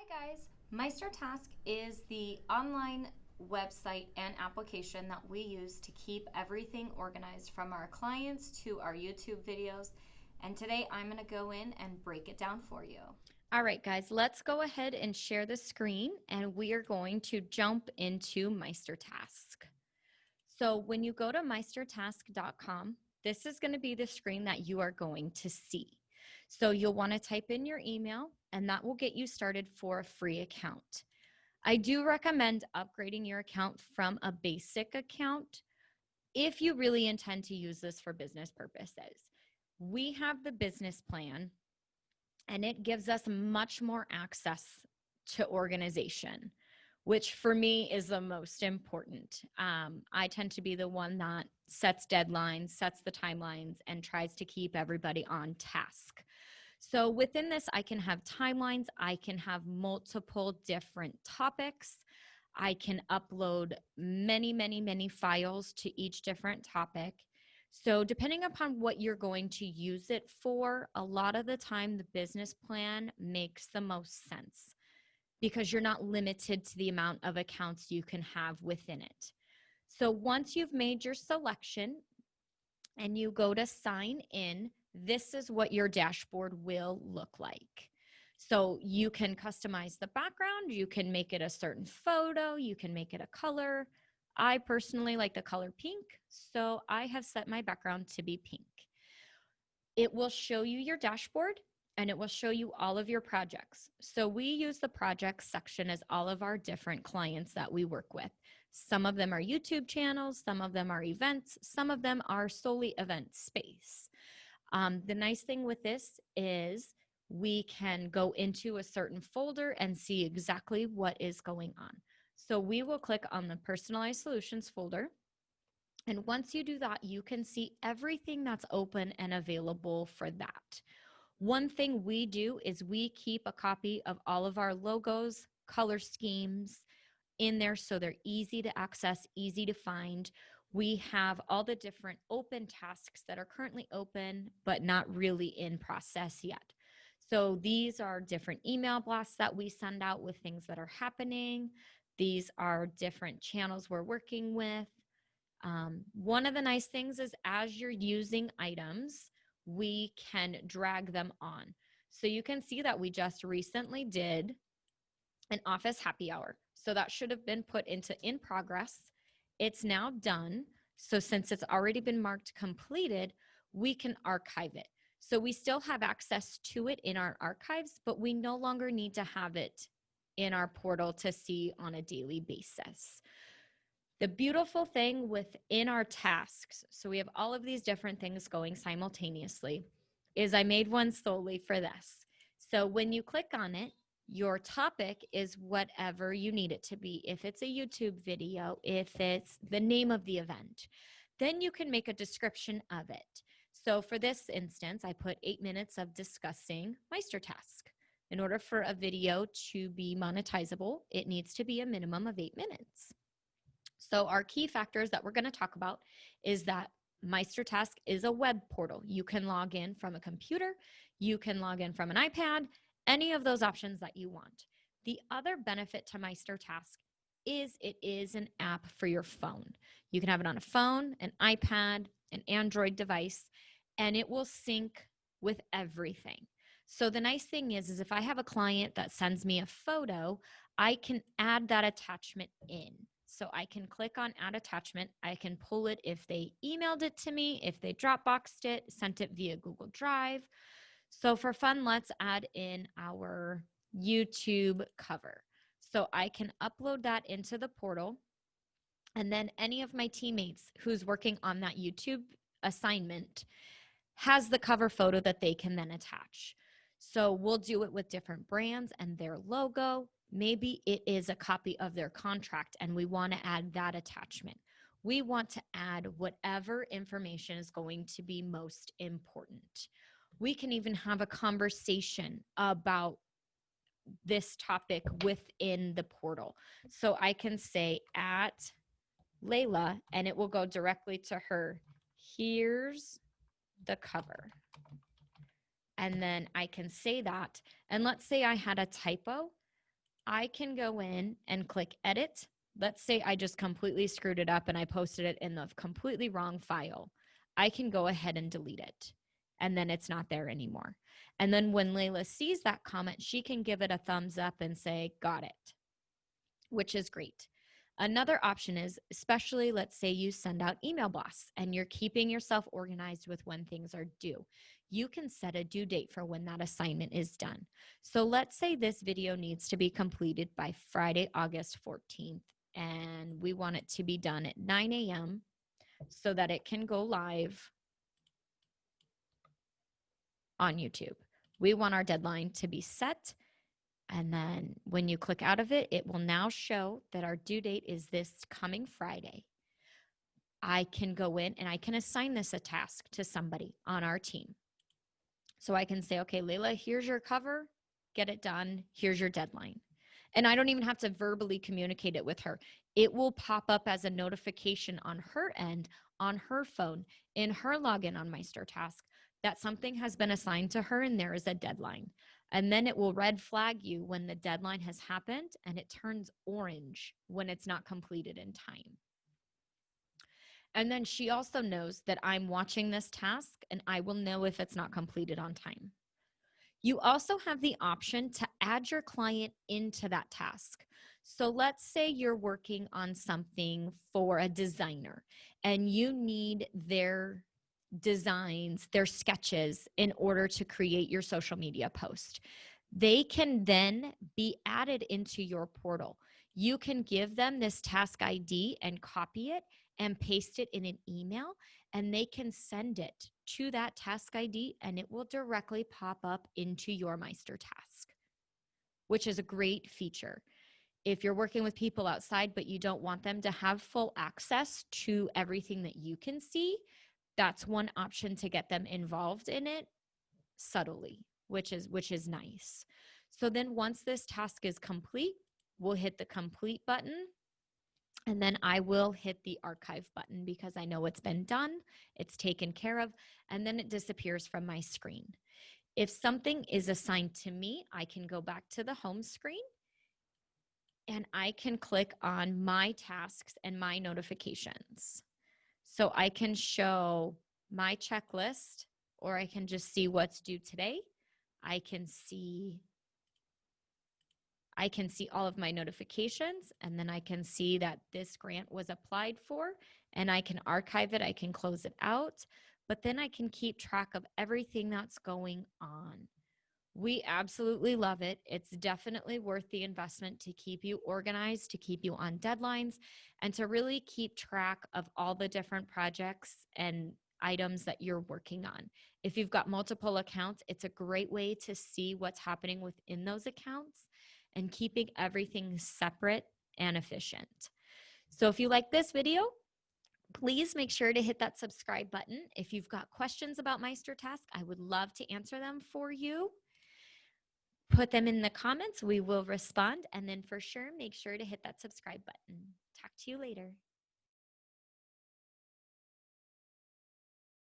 Hi guys, MeisterTask is the online website and application that we use to keep everything organized from our clients to our YouTube videos. And today I'm going to go in and break it down for you. All right, guys, let's go ahead and share the screen and we are going to jump into MeisterTask. So when you go to MeisterTask.com, this is going to be the screen that you are going to see. So you'll want to type in your email and that will get you started for a free account. I do recommend upgrading your account from a basic account if you really intend to use this for business purposes. We have the business plan and it gives us much more access to organization, which for me is the most important. I tend to be the one that sets deadlines, sets the timelines, and tries to keep everybody on task. So within this, I can have timelines. I can have multiple different topics. I can upload many files to each different topic. So depending upon what you're going to use it for, a lot of the time the business plan makes the most sense because you're not limited to the amount of accounts you can have within it. So once you've made your selection and you go to sign in, this is what your dashboard will look like. So you can customize the background, you can make it a certain photo, you can make it a color. I personally like the color pink, so I have set my background to be pink. It will show you your dashboard and it will show you all of your projects. So we use the projects section as all of our different clients that we work with. Some of them are YouTube channels, some of them are events, some of them are solely event space. The nice thing with this is we can go into a certain folder and see exactly what is going on. So we will click on the personalized solutions folder. And once you do that, you can see everything that's open and available for that. One thing we do is we keep a copy of all of our logos, color schemes in there so they're easy to access, easy to find. We have all the different open tasks that are currently open, but not really in process yet. So these are different email blasts that we send out with things that are happening. These are different channels we're working with. One of the nice things is as you're using items, we can drag them on. So you can see that we just recently did an office happy hour. So that should have been put into in progress. It's now done. So since it's already been marked completed, we can archive it. So we still have access to it in our archives, but we no longer need to have it in our portal to see on a daily basis. The beautiful thing within our tasks, so we have all of these different things going simultaneously, is I made one solely for this. So when you click on it, your topic is whatever you need it to be. If it's a YouTube video, if it's the name of the event, then you can make a description of it. So for this instance, I put 8 minutes of discussing MeisterTask. In order for a video to be monetizable, it needs to be a minimum of 8 minutes. So our key factors that we're going to talk about is that MeisterTask is a web portal. You can log in from a computer, you can log in from an iPad, any of those options that you want. The other benefit to MeisterTask is it is an app for your phone. You can have it on a phone, an iPad, an Android device, and it will sync with everything. So the nice thing is if I have a client that sends me a photo, I can add that attachment in. So I can click on add attachment. I can pull it if they emailed it to me, if they Dropboxed it, sent it via Google Drive. So for fun, let's add in our YouTube cover. So I can upload that into the portal. And then any of my teammates who's working on that YouTube assignment has the cover photo that they can then attach. So we'll do it with different brands and their logo. Maybe it is a copy of their contract and we want to add that attachment. We want to add whatever information is going to be most important. We can even have a conversation about this topic within the portal. So I can say at Layla and it will go directly to her. Here's the cover. And then I can say that. And let's say I had a typo. I can go in and click edit. Let's say I just completely screwed it up and I posted it in the completely wrong file. I can go ahead and delete it, and then it's not there anymore. And then when Layla sees that comment, she can give it a thumbs up and say, got it, which is great. Another option is, especially let's say you send out email blasts and you're keeping yourself organized with when things are due. You can set a due date for when that assignment is done. So let's say this video needs to be completed by Friday, August 14th, and we want it to be done at 9 a.m. so that it can go live on YouTube. We want our deadline to be set. And then when you click out of it, it will now show that our due date is this coming Friday. I can go in and I can assign this a task to somebody on our team. So I can say, okay, Layla, here's your cover, get it done, here's your deadline. And I don't even have to verbally communicate it with her. It will pop up as a notification on her end, on her phone, in her login on MeisterTask, that something has been assigned to her and there is a deadline. And then it will red flag you when the deadline has happened, and it turns orange when it's not completed in time. And then she also knows that I'm watching this task and I will know if it's not completed on time. You also have the option to add your client into that task. So let's say you're working on something for a designer and you need their designs, their sketches in order to create your social media post. They can then be added into your portal. You can give them this task ID and copy it and paste it in an email, and they can send it to that task ID and it will directly pop up into your MeisterTask, which is a great feature. If you're working with people outside, but you don't want them to have full access to everything that you can see, that's one option to get them involved in it subtly, which is nice. So then once this task is complete, we'll hit the complete button, and then I will hit the archive button because I know it's been done, it's taken care of, and then it disappears from my screen. If something is assigned to me, I can go back to the home screen and I can click on my tasks and my notifications. So I can show my checklist, or I can just see what's due today. I can see all of my notifications, and then I can see that this grant was applied for, and I can archive it, I can close it out, but then I can keep track of everything that's going on. We absolutely love it. It's definitely worth the investment to keep you organized, to keep you on deadlines, and to really keep track of all the different projects and items that you're working on. If you've got multiple accounts, it's a great way to see what's happening within those accounts and keeping everything separate and efficient. So if you like this video, please make sure to hit that subscribe button. If you've got questions about MeisterTask, I would love to answer them for you. Put them in the comments. We will respond. And then for sure, make sure to hit that subscribe button. Talk to you later.